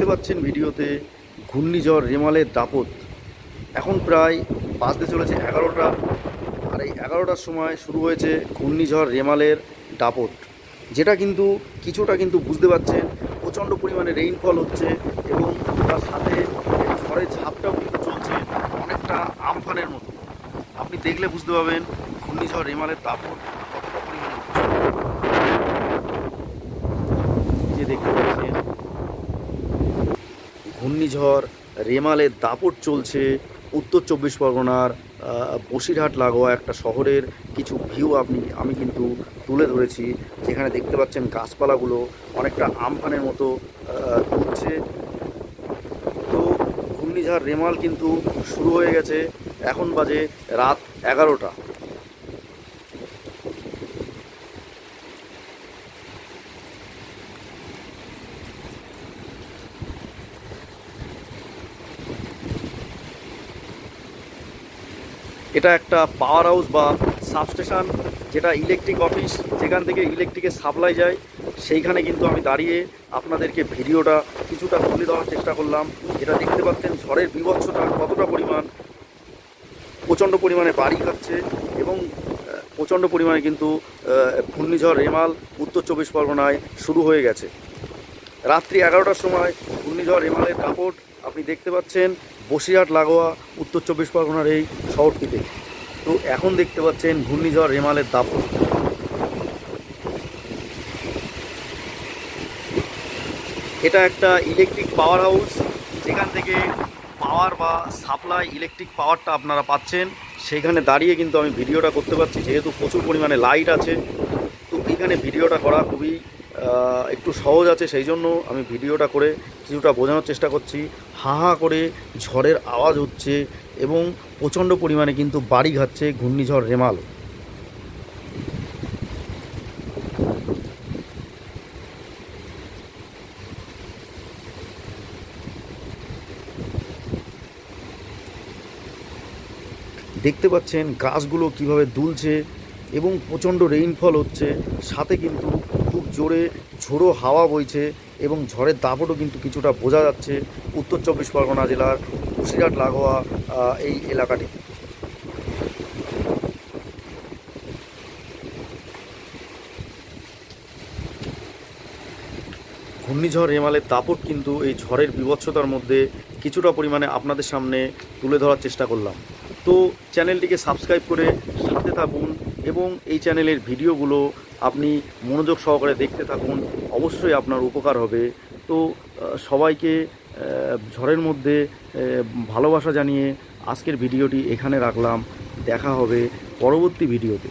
দেখতে পাচ্ছেন ভিডিওতে ঘূর্ণিঝড় রেমালের দাপট। এখন প্রায় বাজতে চলেছে 11টা, আর এই 11টার সময় শুরু হয়েছে ঘূর্ণিঝড় রেমালের দাপট, যেটা কিন্তু কিছুটা কিন্তু বুঝতে পারছেন প্রচণ্ড পরিমাণে রেইনফল হচ্ছে এবং তার সাথে ঝড়ের ঝাপটাও কিন্তু চলছে অনেকটা আমফানের মতো। আপনি দেখলে বুঝতে পারবেন ঘূর্ণিঝড় রেমালের দাপট কতটা পরিমাণে হচ্ছে। যে দেখতে পাচ্ছেন ঘূর্ণিঝড় রেমালের দাপট চলছে উত্তর চব্বিশ পরগনার বসিরহাট লাগোয়া একটা শহরের কিছু ভিউ আমি কিন্তু তুলে ধরেছি, যেখানে দেখতে পাচ্ছেন গাছপালাগুলো অনেকটা আমফানের মতো ঘুরছে। তো ঘূর্ণিঝড় রেমাল কিন্তু শুরু হয়ে গেছে, এখন বাজে রাত 11টা। এটা একটা পাওয়ার হাউস বা সাবস্টেশন, যেটা ইলেকট্রিক অফিস, যেখান থেকে ইলেকট্রিকের সাপ্লাই যায়। সেইখানে কিন্তু আমি দাঁড়িয়ে আপনাদেরকে ভিডিওটা কিছুটা তুলে দেওয়ার চেষ্টা করলাম। এটা দেখতে পাচ্ছেন ঝড়ের বীভৎসতা কতটা পরিমাণ, প্রচণ্ড পরিমাণে বাড়ি খাচ্ছে এবং প্রচণ্ড পরিমাণে কিন্তু ঘূর্ণিঝড় রেমাল উত্তর চব্বিশ পরগনায় শুরু হয়ে গেছে। রাত্রি 11টার সময় ঘূর্ণিঝড় রেমালের দাপট আপনি দেখতে পাচ্ছেন বসিরহাট লাগোয়া উত্তর চব্বিশ পরগনার এই শহরটিতে। তো এখন দেখতে পাচ্ছেন ঘূর্ণিঝড় রেমালের দাপট। এটা একটা ইলেকট্রিক পাওয়ার হাউস, যেখান থেকে পাওয়ার বা সাপ্লাই ইলেকট্রিক পাওয়ারটা আপনারা পাচ্ছেন। সেইখানে দাঁড়িয়ে কিন্তু আমি ভিডিওটা করতে পারছি, যেহেতু প্রচুর পরিমাণে লাইট আছে। তো এইখানে ভিডিওটা করা খুবই একটু সহজ আছে, সেই জন্য আমি ভিডিওটা করে কিছুটা বোঝানোর চেষ্টা করছি। হা হা করে ঝড়ের আওয়াজ হচ্ছে এবং প্রচণ্ড পরিমাণে কিন্তু বাড়ি খাচ্ছে ঘূর্ণিঝড় রেমাল। দেখতে পাচ্ছেন গাছগুলো কিভাবে দুলছে এবং প্রচণ্ড রেইনফল হচ্ছে, সাথে কিন্তু খুব জোরে ঝোড়ো হাওয়া বইছে এবং ঝড়ের দাপটও কিন্তু কিছুটা বোঝা যাচ্ছে উত্তর চব্বিশ পরগনা জেলার বসিরহাট লাগোয়া এই এলাকাটি। ঘূর্ণিঝড় রেমালের দাপট কিন্তু এই ঝড়ের বীভৎসতার মধ্যে কিছুটা পরিমাণে আপনাদের সামনে তুলে ধরার চেষ্টা করলাম। তো চ্যানেলটিকে সাবস্ক্রাইব করে সাথে থাকুন এবং এই চ্যানেলের ভিডিওগুলো আপনি মনোযোগ সহকারে দেখতে থাকুন, অবশ্যই আপনার উপকার হবে। তো সবাইকে ঝড়ের মধ্যে ভালোবাসা জানিয়ে আজকের ভিডিওটি এখানে রাখলাম। দেখা হবে পরবর্তী ভিডিওতে।